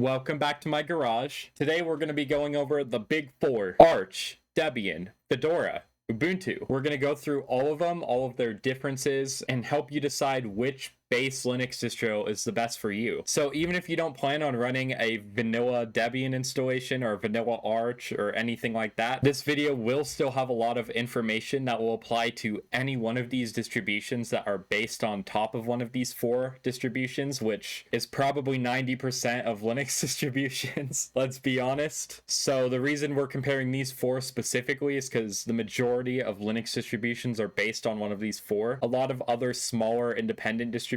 Welcome back to my garage. Today we're going to be going over the big four: Arch, Debian, Fedora, Ubuntu. We're going to go through all of them, all of their differences, and help you decide which base Linux distro is the best for you. So even if you don't plan on running a vanilla Debian installation or vanilla Arch or anything like that, this video will still have a lot of information that will apply to any one of these distributions that are based on top of one of these four distributions, which is probably 90% of Linux distributions, let's be honest. So the reason we're comparing these four specifically is because the majority of Linux distributions are based on one of these four. A lot of other smaller independent distributions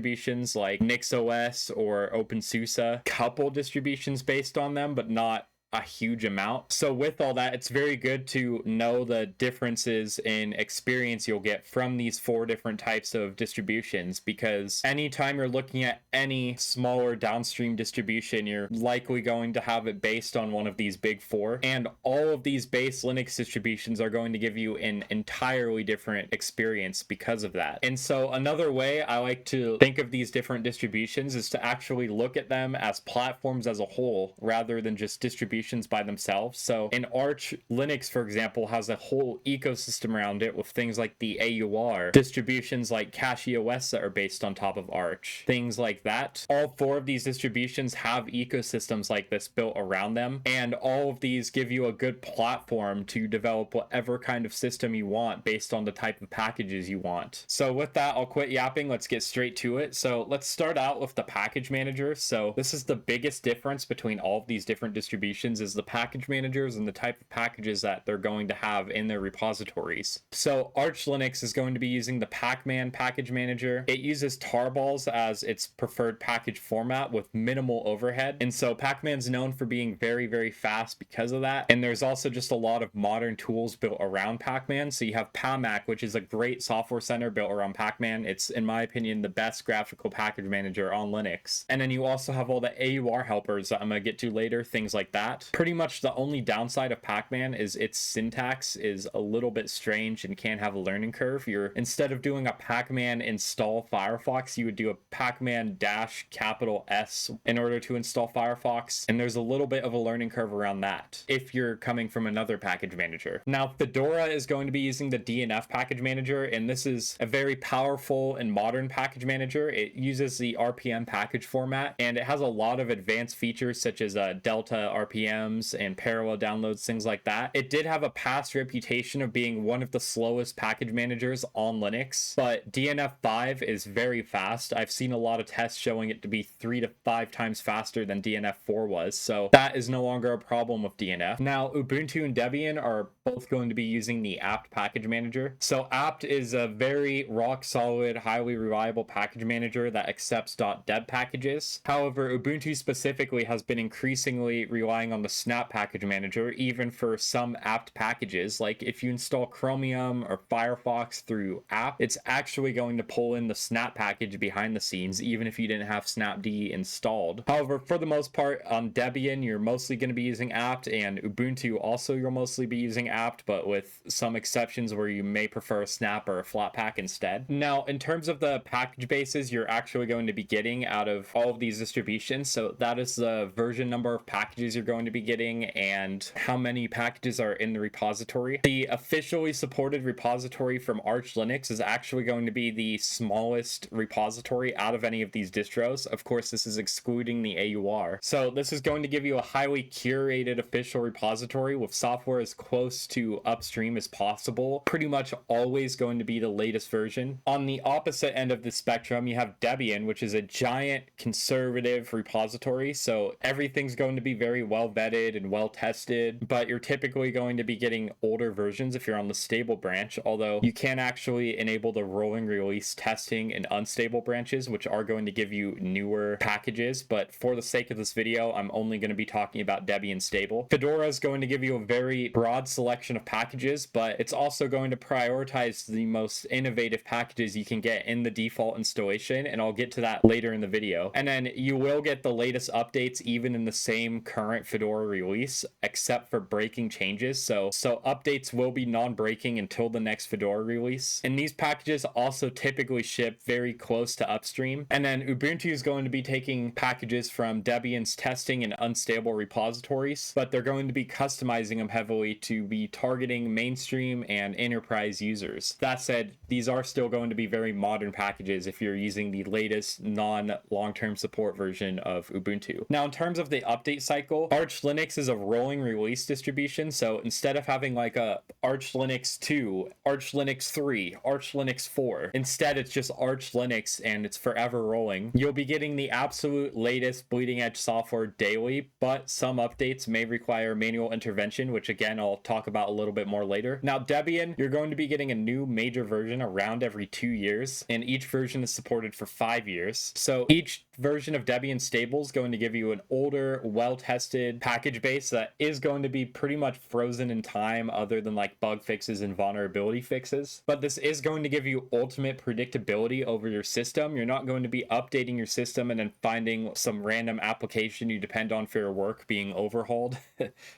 like NixOS or OpenSUSE, couple distributions based on them, but not a huge amount. So with all that, it's very good to know the differences in experience you'll get from these four different types of distributions, because anytime you're looking at any smaller downstream distribution, you're likely going to have it based on one of these big four, and all of these base Linux distributions are going to give you an entirely different experience because of that. And so another way I like to think of these different distributions is to actually look at them as platforms as a whole rather than just distributions by themselves. So in Arch, Linux, for example, has a whole ecosystem around it with things like the AUR, distributions like CachyOS that are based on top of Arch, things like that. All four of these distributions have ecosystems like this built around them, and all of these give you a good platform to develop whatever kind of system you want based on the type of packages you want. So with that, I'll quit yapping. Let's get straight to it. So let's start out with the package manager. So this is the biggest difference between all of these different distributions, is the package managers and the type of packages that they're going to have in their repositories. So Arch Linux is going to be using the Pacman package manager. It uses tarballs as its preferred package format with minimal overhead, and so Pacman's known for being very, very fast because of that. And there's also just a lot of modern tools built around Pacman. So you have Pamac, which is a great software center built around Pacman. It's, in my opinion, the best graphical package manager on Linux. And then you also have all the AUR helpers that I'm going to get to later, things like that. Pretty much the only downside of Pacman is its syntax is a little bit strange and can have a learning curve. Instead of doing a Pacman install Firefox, you would do a Pacman -S in order to install Firefox, and there's a little bit of a learning curve around that if you're coming from another package manager. Now Fedora is going to be using the DNF package manager, and this is a very powerful and modern package manager. It uses the RPM package format, and it has a lot of advanced features such as delta RPMs and parallel downloads, things like that. It did have a past reputation of being one of the slowest package managers on Linux, but DNF5 is very fast. I've seen a lot of tests showing it to be 3 to 5 times faster than DNF4 was, so that is no longer a problem with DNF. Now Ubuntu and Debian are both going to be using the apt package manager. So apt is a very rock solid, highly reliable package manager that accepts .deb packages. However, Ubuntu specifically has been increasingly relying on the snap package manager, even for some apt packages. Like if you install Chromium or Firefox through apt, it's actually going to pull in the snap package behind the scenes, even if you didn't have snapd installed. However, for the most part, on Debian, you're mostly going to be using apt, and Ubuntu also you'll mostly be using apt, but with some exceptions where you may prefer a snap or a flatpak instead. Now, in terms of the package bases you're actually going to be getting out of all of these distributions, so that is the version number of packages you're going to be getting and how many packages are in the repository. The officially supported repository from Arch Linux is actually going to be the smallest repository out of any of these distros. Of course, this is excluding the AUR. So this is going to give you a highly curated official repository with software as close to upstream as possible, pretty much always going to be the latest version. On the opposite end of the spectrum, you have Debian, which is a giant conservative repository, so everything's going to be very well vetted and well tested, but you're typically going to be getting older versions if you're on the stable branch, although you can actually enable the rolling release testing in unstable branches, which are going to give you newer packages. But for the sake of this video, I'm only going to be talking about Debian stable. Fedora is going to give you a very broad selection of packages, but it's also going to prioritize the most innovative packages you can get in the default installation, and I'll get to that later in the video. And then you will get the latest updates even in the same current Fedora Fedora release, except for breaking changes. So updates will be non-breaking until the next Fedora release. And these packages also typically ship very close to upstream. And then Ubuntu is going to be taking packages from Debian's testing and unstable repositories, but they're going to be customizing them heavily to be targeting mainstream and enterprise users. That said, these are still going to be very modern packages if you're using the latest non-long-term support version of Ubuntu. Now, in terms of the update cycle, Arch Linux is a rolling release distribution. So instead of having like a Arch Linux 2, Arch Linux 3, Arch Linux 4, instead it's just Arch Linux and it's forever rolling. You'll be getting the absolute latest bleeding edge software daily, but some updates may require manual intervention, which again, I'll talk about a little bit more later. Now, Debian, you're going to be getting a new major version around every 2 years, and each version is supported for 5 years. So each version of Debian stable is going to give you an older, well-tested package base that is going to be pretty much frozen in time, other than like bug fixes and vulnerability fixes. But this is going to give you ultimate predictability over your system. You're not going to be updating your system and then finding some random application you depend on for your work being overhauled.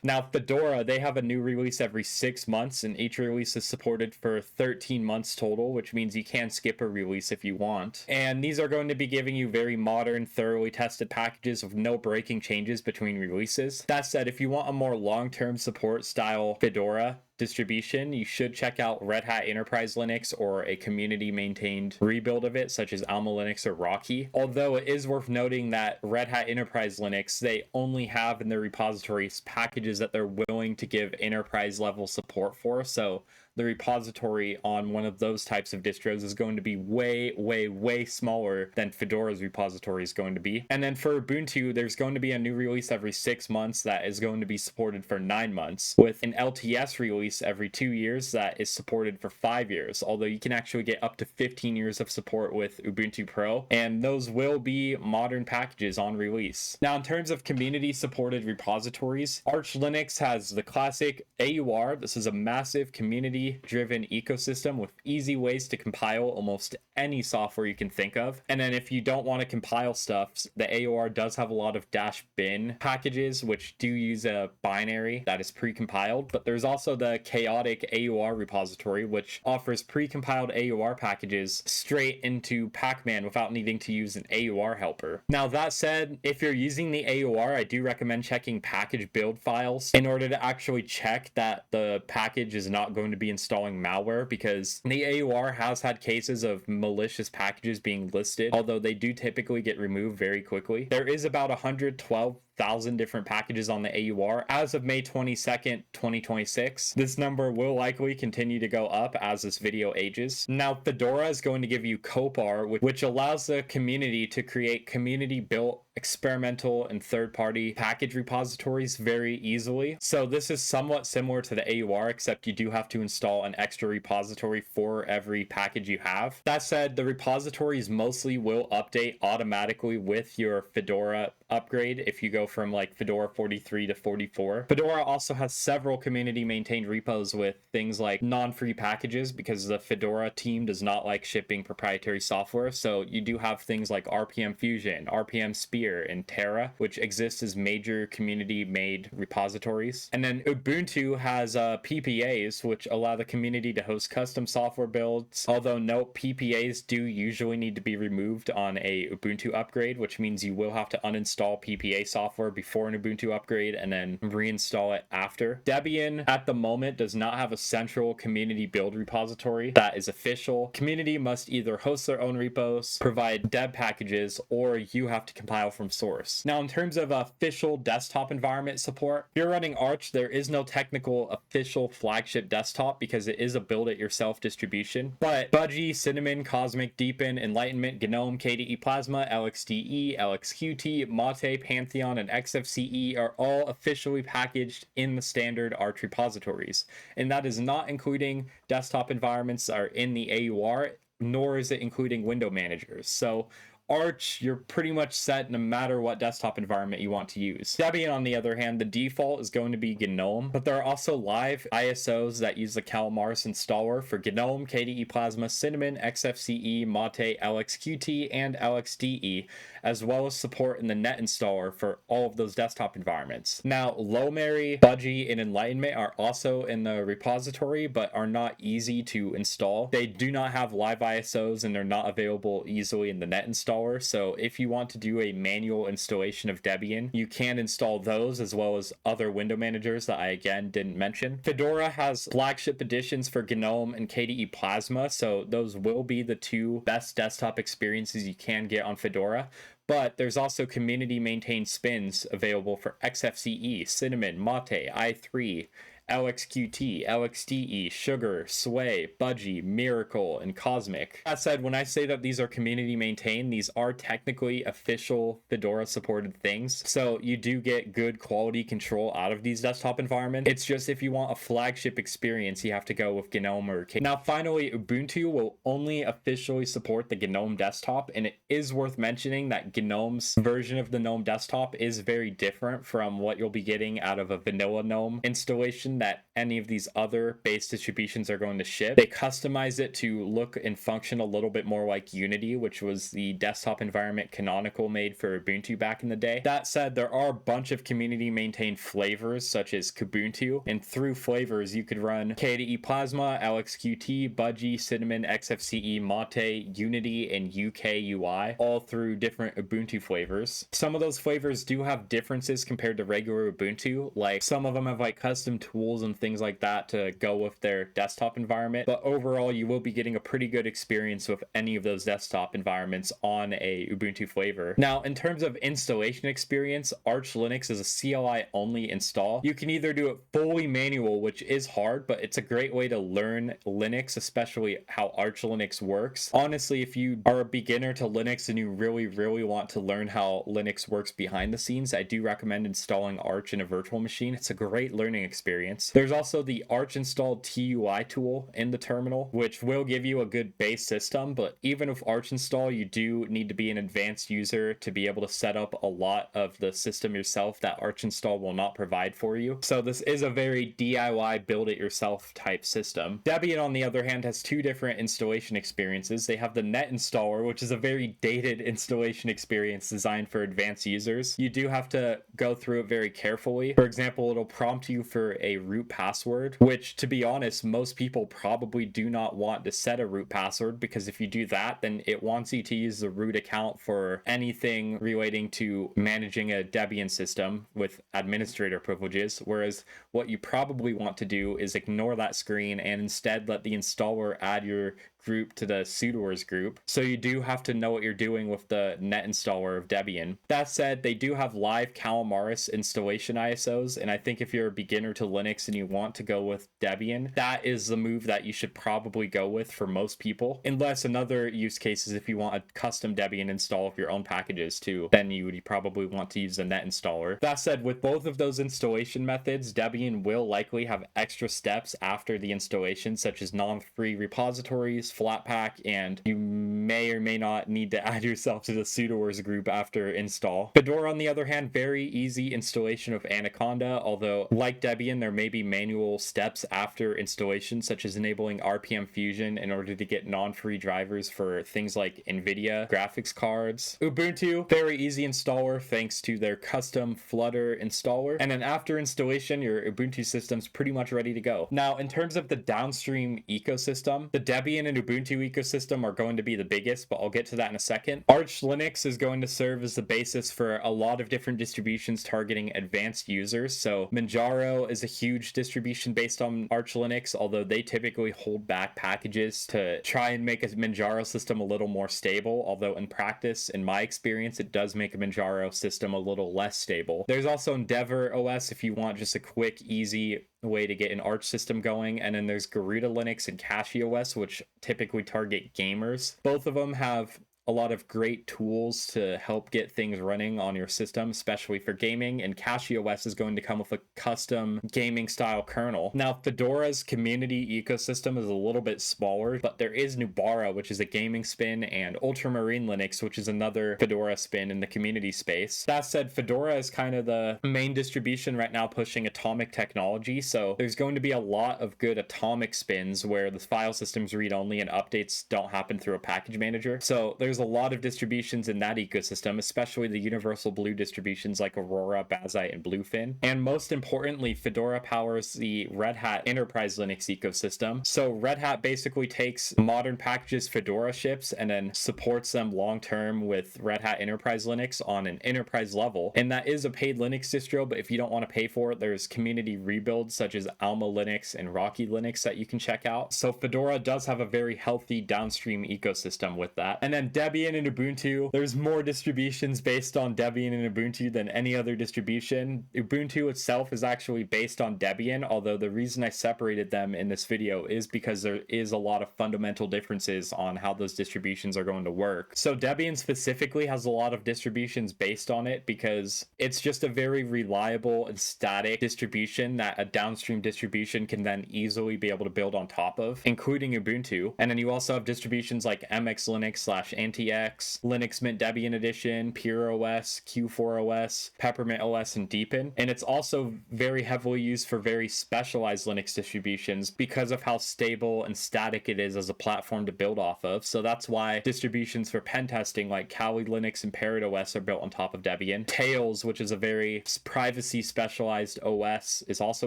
Now, Fedora, they have a new release every 6 months, and each release is supported for 13 months total, which means you can skip a release if you want. And these are going to be giving you very modern, thoroughly tested packages with no breaking changes between releases. That said, if you want a more long-term support style Fedora distribution, you should check out Red Hat Enterprise Linux or a community maintained rebuild of it, such as Alma Linux or Rocky. Although it is worth noting that Red Hat Enterprise Linux, they only have in their repositories packages that they're willing to give enterprise level support for. So the repository on one of those types of distros is going to be way smaller than Fedora's repository is going to be. And then for Ubuntu, there's going to be a new release every 6 months that is going to be supported for 9 months, with an LTS release every 2 years that is supported for 5 years, although you can actually get up to 15 years of support with Ubuntu Pro, and those will be modern packages on release. Now, in terms of community supported repositories, Arch Linux has the classic AUR. This is a massive community driven ecosystem with easy ways to compile almost any software you can think of. And then if you don't want to compile stuff, the AOR does have a lot of -bin packages which do use a binary that is pre-compiled, but there's also the chaotic AUR repository which offers pre-compiled AUR packages straight into Pacman without needing to use an AUR helper. Now, that said, if you're using the AUR, I do recommend checking package build files in order to actually check that the package is not going to be installing malware, because the AUR has had cases of malicious packages being listed, although they do typically get removed very quickly. There is about 112,000 different packages on the AUR as of May 22nd, 2026. This number will likely continue to go up as this video ages. Now, Fedora is going to give you Copar, which allows the community to create community-built experimental and third-party package repositories very easily. So this is somewhat similar to the AUR, except you do have to install an extra repository for every package you have. That said, the repositories mostly will update automatically with your Fedora upgrade if you go from like Fedora 43 to 44. Fedora also has several community maintained repos with things like non-free packages, because the Fedora team does not like shipping proprietary software. So you do have things like RPM Fusion, RPM Spear, and Terra, which exist as major community made repositories. And then Ubuntu has PPAs, which allow the community to host custom software builds. Although note, PPAs do usually need to be removed on a Ubuntu upgrade, which means you will have to uninstall PPA software before an Ubuntu upgrade and then reinstall it after. Debian at the moment does not have a central community build repository that is official. Community must either host their own repos, provide deb packages, or you have to compile from source. Now, in terms of official desktop environment support, if you're running Arch, there is no technical official flagship desktop because it is a build it yourself distribution. But Budgie, Cinnamon, Cosmic, Deepin, Enlightenment, GNOME, KDE Plasma, LXDE, LXQT, Mate, Pantheon, and XFCE are all officially packaged in the standard Arch repositories. And that is not including desktop environments that are in the AUR, nor is it including window managers. So Arch, you're pretty much set no matter what desktop environment you want to use. Debian, on the other hand, the default is going to be GNOME, but there are also live ISOs that use the Calamaris installer for GNOME, KDE Plasma, Cinnamon, XFCE, Mate, LXQT, and LXDE, as well as support in the net installer for all of those desktop environments. Now, Lomary, Budgie, and Enlightenment are also in the repository, but are not easy to install. They do not have live ISOs, and they're not available easily in the net installer, so if you want to do a manual installation of Debian, you can install those as well as other window managers that I again didn't mention. Fedora has flagship editions for GNOME and KDE Plasma, so those will be the two best desktop experiences you can get on Fedora. But there's also community maintained spins available for XFCE, Cinnamon, Mate, i3, LXQT, LXDE, Sugar, Sway, Budgie, Miracle, and Cosmic. That said, when I say that these are community maintained, these are technically official Fedora supported things. So you do get good quality control out of these desktop environments. It's just if you want a flagship experience, you have to go with GNOME or Now finally, Ubuntu will only officially support the GNOME desktop, and it is worth mentioning that GNOME's version of the GNOME desktop is very different from what you'll be getting out of a vanilla GNOME installation that any of these other base distributions are going to ship. They customize it to look and function a little bit more like Unity, which was the desktop environment Canonical made for Ubuntu back in the day. That said, there are a bunch of community maintained flavors such as Kubuntu, and through flavors you could run KDE Plasma, LXQT, Budgie, Cinnamon, XFCE, Mate, Unity, and UK UI, all through different Ubuntu flavors. Some of those flavors do have differences compared to regular Ubuntu, like some of them have like custom tools and things like that to go with their desktop environment, but overall you will be getting a pretty good experience with any of those desktop environments on a Ubuntu flavor. Now, in terms of installation experience, Arch Linux is a CLI only install. You can either do it fully manual, which is hard, but it's a great way to learn Linux, especially how Arch Linux works. Honestly, if you are a beginner to Linux and you really want to learn how Linux works behind the scenes, I do recommend installing Arch in a virtual machine. It's a great learning experience. There's also the Arch installed TUI tool in the terminal, which will give you a good base system, but even with Arch install, you do need to be an advanced user to be able to set up a lot of the system yourself that Arch install will not provide for you. So this is a very DIY build it yourself type system. Debian, on the other hand, has two different installation experiences. They have the net installer, which is a very dated installation experience designed for advanced users. You do have to go through it very carefully. For example, it'll prompt you for a root password, which, to be honest, most people probably do not want to set a root password, because if you do that, then it wants you to use the root account for anything relating to managing a Debian system with administrator privileges, whereas what you probably want to do is ignore that screen and instead let the installer add your group to the sudoers group. So you do have to know what you're doing with the net installer of Debian. That said, they do have live Calamaris installation ISOs, and I think if you're a beginner to Linux and you want to go with Debian, that is the move that you should probably go with for most people. Unless another use case is if you want a custom Debian install of your own packages too, then you would probably want to use the net installer. That said, with both of those installation methods, Debian will likely have extra steps after the installation, such as non-free repositories, flatpak, and you may or may not need to add yourself to the sudoers group after install. Fedora, on the other hand, very easy installation of Anaconda, although like Debian, there may be manual steps after installation, such as enabling RPM Fusion in order to get non-free drivers for things like NVIDIA graphics cards. Ubuntu, very easy installer thanks to their custom Flutter installer, and then after installation, your Ubuntu system's pretty much ready to go. Now, in terms of the downstream ecosystem, the Debian and Ubuntu ecosystem are going to be the biggest, but I'll get to that in a second. Arch Linux is going to serve as the basis for a lot of different distributions targeting advanced users. So Manjaro is a huge distribution based on Arch Linux, although they typically hold back packages to try and make a Manjaro system a little more stable, although in practice, in my experience, it does make a Manjaro system a little less stable. There's also Endeavor OS if you want just a quick, easy way to get an Arch system going, and then there's Garuda Linux and CachyOS, which typically target gamers. Both of them have a lot of great tools to help get things running on your system, especially for gaming, and CachyOS is going to come with a custom gaming style kernel. Now, Fedora's community ecosystem is a little bit smaller, but there is Nubara, which is a gaming spin, and Ultramarine Linux, which is another Fedora spin in the community space. That said, Fedora is kind of the main distribution right now pushing atomic technology, so there's going to be a lot of good atomic spins where the file system's read-only and updates don't happen through a package manager. So there's a lot of distributions in that ecosystem, especially the Universal Blue distributions like Aurora, Bazzite, and Bluefin. And most importantly, Fedora powers the Red Hat Enterprise Linux ecosystem. So Red Hat basically takes modern packages Fedora ships and then supports them long-term with Red Hat Enterprise Linux on an enterprise level. And that is a paid Linux distro, but if you don't want to pay for it, there's community rebuilds such as Alma Linux and Rocky Linux that you can check out. So Fedora does have a very healthy downstream ecosystem with that. And then Debian and Ubuntu, there's more distributions based on Debian and Ubuntu than any other distribution. Ubuntu itself is actually based on Debian, although the reason I separated them in this video is because there is a lot of fundamental differences on how those distributions are going to work. So Debian specifically has a lot of distributions based on it because it's just a very reliable and static distribution that a downstream distribution can then easily be able to build on top of, including Ubuntu. And then you also have distributions like MX Linux / Anti-X, Linux Mint Debian Edition, Pure OS, Q4 OS, Peppermint OS, and Deepin. And it's also very heavily used for very specialized Linux distributions because of how stable and static it is as a platform to build off of. So that's why distributions for pen testing like Kali Linux and Parrot OS are built on top of Debian. Tails, which is a very privacy specialized OS, is also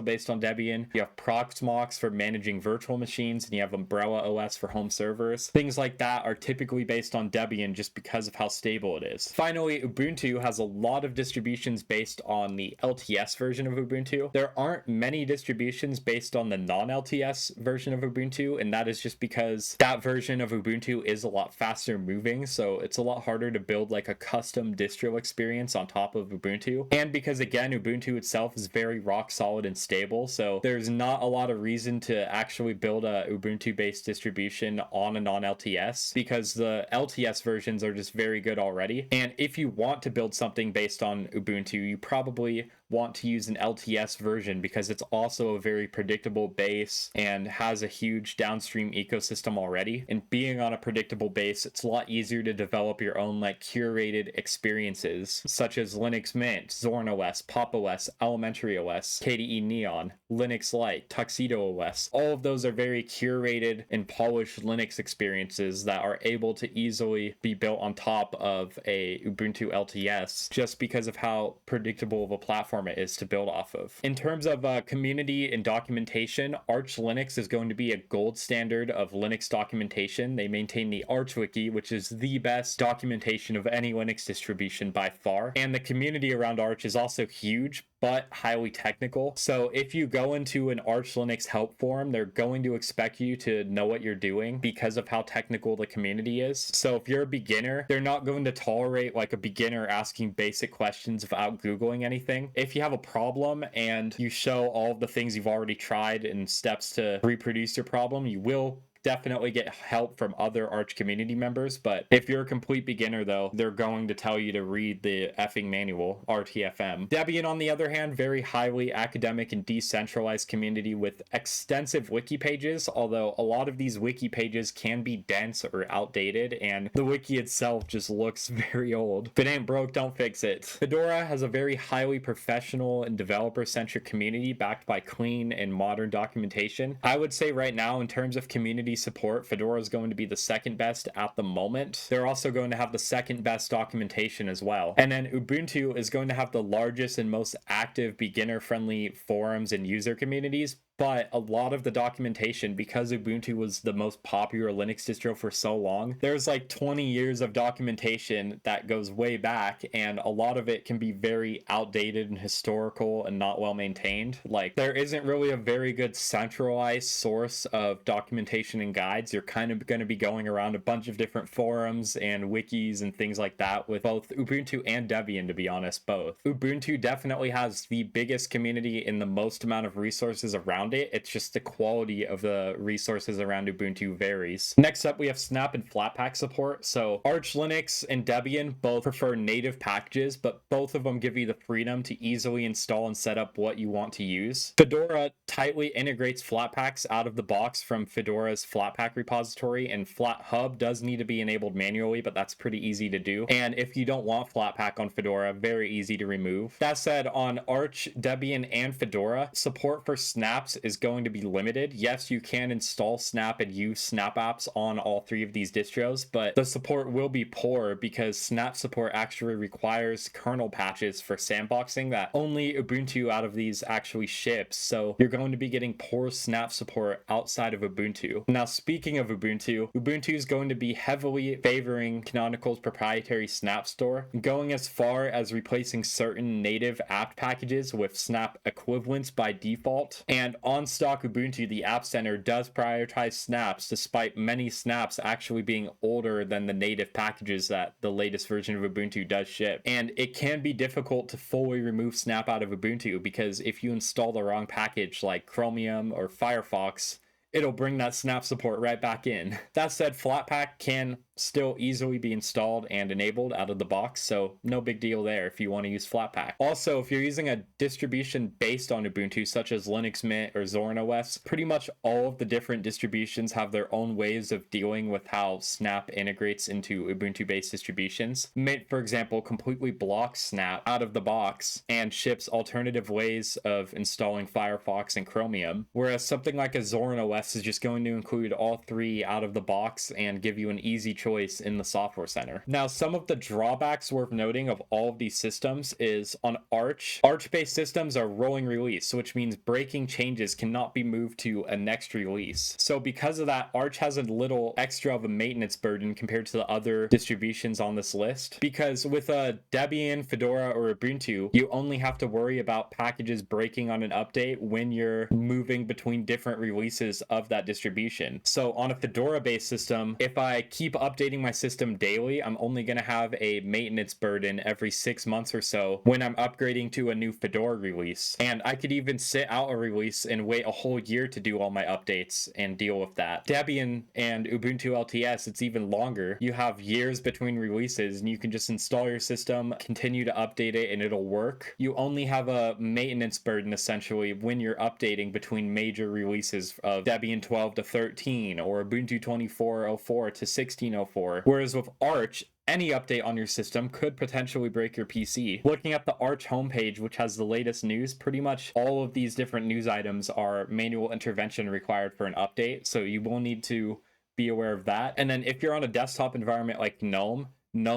based on Debian. You have Proxmox for managing virtual machines, and you have Umbrella OS for home servers. Things like that are typically based on Debian just because of how stable it is. Finally, Ubuntu has a lot of distributions based on the LTS version of Ubuntu. There aren't many distributions based on the non-LTS version of Ubuntu, and that is just because that version of Ubuntu is a lot faster moving, so it's a lot harder to build like a custom distro experience on top of Ubuntu. And because again, Ubuntu itself is very rock solid and stable, so there's not a lot of reason to actually build a Ubuntu based distribution on a non-LTS because the LTS versions are just very good already. And if you want to build something based on Ubuntu, you probably want to use an LTS version because it's also a very predictable base and has a huge downstream ecosystem already. And being on a predictable base, it's a lot easier to develop your own like curated experiences such as Linux Mint, Zorn OS, Pop OS, Elementary OS, KDE Neon, Linux Lite, Tuxedo OS. All of those are very curated and polished Linux experiences that are able to easily be built on top of a Ubuntu LTS just because of how predictable of a platform it is to build off of. In terms of community and documentation, Arch Linux is going to be a gold standard of Linux documentation. They maintain the Arch Wiki, which is the best documentation of any Linux distribution by far. And the community around Arch is also huge, but highly technical. So if you go into an Arch Linux help forum, they're going to expect you to know what you're doing because of how technical the community is. So if you're a beginner, they're not going to tolerate like a beginner asking basic questions without Googling anything. If you have a problem and you show all of the things you've already tried and steps to reproduce your problem, you will definitely get help from other Arch community members. But if you're a complete beginner though, they're going to tell you to read the effing manual, RTFM. Debian, on the other hand, very highly academic and decentralized community with extensive wiki pages, although a lot of these wiki pages can be dense or outdated, and the wiki itself just looks very old. If it ain't broke, don't fix it. Fedora has a very highly professional and developer-centric community backed by clean and modern documentation. I would say right now, in terms of community support, Fedora is going to be the second best at the moment. They're also going to have the second best documentation as well. And then Ubuntu is going to have the largest and most active beginner-friendly forums and user communities, but a lot of the documentation, because Ubuntu was the most popular Linux distro for so long, there's like 20 years of documentation that goes way back, and a lot of it can be very outdated and historical and not well maintained. Like, there isn't really a very good centralized source of documentation and guides. You're kind of going to be going around a bunch of different forums and wikis and things like that with both Ubuntu and Debian, to be honest, both. Ubuntu definitely has the biggest community and the most amount of resources around around it. It's just the quality of the resources around Ubuntu varies. Next up, we have Snap and Flatpak support. So Arch Linux and Debian both prefer native packages, but both of them give you the freedom to easily install and set up what you want to use. Fedora tightly integrates Flatpaks out of the box from Fedora's Flatpak repository, and FlatHub does need to be enabled manually, but that's pretty easy to do. And if you don't want Flatpak on Fedora, very easy to remove. That said, on Arch, Debian, and Fedora, support for snaps is going to be limited. Yes, you can install Snap and use Snap apps on all three of these distros, but the support will be poor because Snap support actually requires kernel patches for sandboxing that only Ubuntu out of these actually ships. So you're going to be getting poor Snap support outside of Ubuntu. Now, speaking of Ubuntu, Ubuntu is going to be heavily favoring Canonical's proprietary Snap store, going as far as replacing certain native app packages with Snap equivalents by default. And on stock Ubuntu, the App Center does prioritize snaps, despite many snaps actually being older than the native packages that the latest version of Ubuntu does ship. And it can be difficult to fully remove Snap out of Ubuntu because if you install the wrong package like Chromium or Firefox, it'll bring that Snap support right back in. That said, Flatpak can still easily be installed and enabled out of the box, so no big deal there if you want to use Flatpak. Also, if you're using a distribution based on Ubuntu, such as Linux Mint or Zorin OS, pretty much all of the different distributions have their own ways of dealing with how Snap integrates into Ubuntu-based distributions. Mint, for example, completely blocks Snap out of the box and ships alternative ways of installing Firefox and Chromium, whereas something like a Zorin OS is just going to include all three out of the box and give you an easy choice in the software center. Now, some of the drawbacks worth noting of all of these systems is on Arch-based systems are rolling release, which means breaking changes cannot be moved to a next release. So because of that, Arch has a little extra of a maintenance burden compared to the other distributions on this list, because with a Debian, Fedora, or Ubuntu, you only have to worry about packages breaking on an update when you're moving between different releases of that distribution. So on a Fedora-based system, if I keep updating my system daily, I'm only going to have a maintenance burden every 6 months or so when I'm upgrading to a new Fedora release. And I could even sit out a release and wait a whole year to do all my updates and deal with that. Debian and Ubuntu LTS, it's even longer. You have years between releases and you can just install your system, continue to update it, and it'll work. You only have a maintenance burden essentially when you're updating between major releases of Debian 12 to 13 or Ubuntu 24.04 to 16.04. Whereas with Arch, any update on your system could potentially break your PC. Looking at the Arch homepage, which has the latest news, pretty much all of these different news items are manual intervention required for an update, so you will need to be aware of that. And then if you're on a desktop environment like GNOME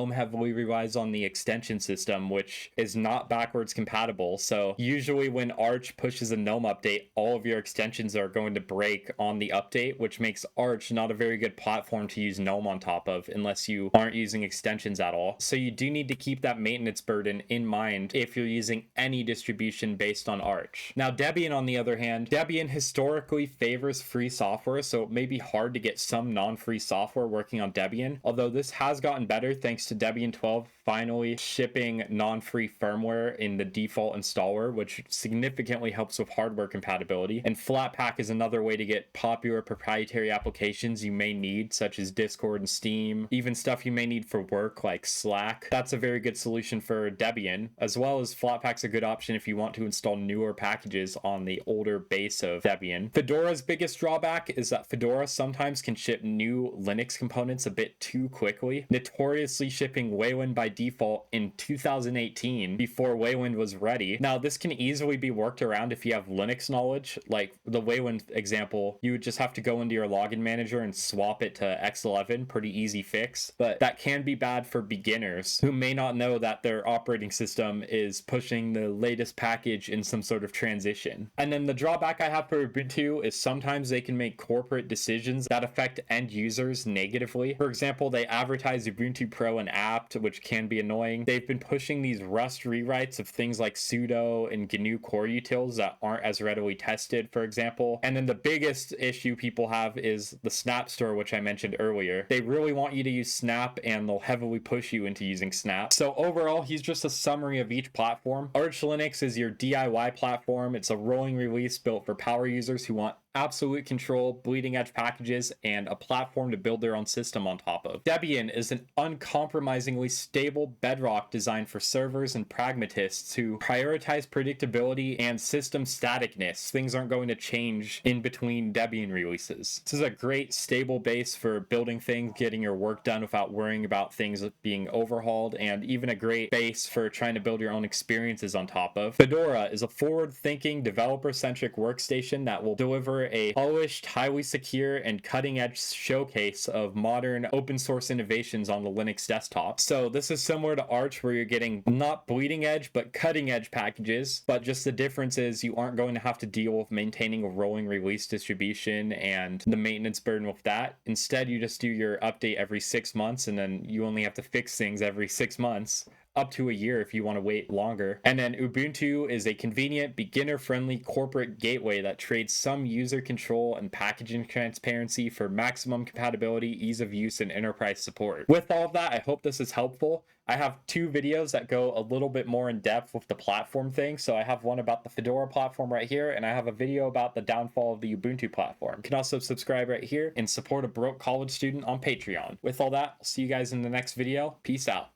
heavily relies on the extension system, which is not backwards compatible. So usually when Arch pushes a GNOME update, all of your extensions are going to break on the update, which makes Arch not a very good platform to use GNOME on top of unless you aren't using extensions at all. So you do need to keep that maintenance burden in mind if you're using any distribution based on Arch. Now, Debian, on the other hand, Debian historically favors free software, so it may be hard to get some non-free software working on Debian, although this has gotten better thanks to Debian 12 finally shipping non-free firmware in the default installer, which significantly helps with hardware compatibility. And Flatpak is another way to get popular proprietary applications you may need, such as Discord and Steam, even stuff you may need for work like Slack. That's a very good solution for Debian, as well as Flatpak's a good option if you want to install newer packages on the older base of Debian. Fedora's biggest drawback is that Fedora sometimes can ship new Linux components a bit too quickly, notoriously shipping Wayland by default in 2018 before Wayland was ready. Now, this can easily be worked around if you have Linux knowledge. Like the Wayland example, you would just have to go into your login manager and swap it to X11, pretty easy fix, but that can be bad for beginners who may not know that their operating system is pushing the latest package in some sort of transition. And then the drawback I have for Ubuntu is sometimes they can make corporate decisions that affect end users negatively. For example, they advertise Ubuntu Pro and apt, which can can be annoying. They've been pushing these Rust rewrites of things like sudo and GNU core utils that aren't as readily tested, for example. And then the biggest issue people have is the Snap store, which I mentioned earlier. They really want you to use Snap, and they'll heavily push you into using Snap. So overall, he's just a summary of each platform. Arch Linux is your DIY platform. It's a rolling release built for power users who want absolute control, bleeding edge packages, and a platform to build their own system on top of. Debian is an uncompromisingly stable bedrock designed for servers and pragmatists who prioritize predictability and system staticness. Things aren't going to change in between Debian releases. This is a great stable base for building things, getting your work done without worrying about things being overhauled, and even a great base for trying to build your own experiences on top of. Fedora is a forward-thinking, developer-centric workstation that will deliver a polished, highly secure, and cutting-edge showcase of modern open source innovations on the Linux desktop. So this is similar to Arch, where you're getting not bleeding edge, but cutting edge packages, but just the difference is you aren't going to have to deal with maintaining a rolling release distribution and the maintenance burden with that. Instead, you just do your update every 6 months, and then you only have to fix things every 6 months. Up to a year if you want to wait longer. And then Ubuntu is a convenient, beginner-friendly corporate gateway that trades some user control and packaging transparency for maximum compatibility, ease of use, and enterprise support. With all of that, I hope this is helpful. I have 2 videos that go a little bit more in depth with the platform thing. So I have one about the Fedora platform right here, and I have a video about the downfall of the Ubuntu platform. You can also subscribe right here and support a broke college student on Patreon. With all that, I'll see you guys in the next video. Peace out.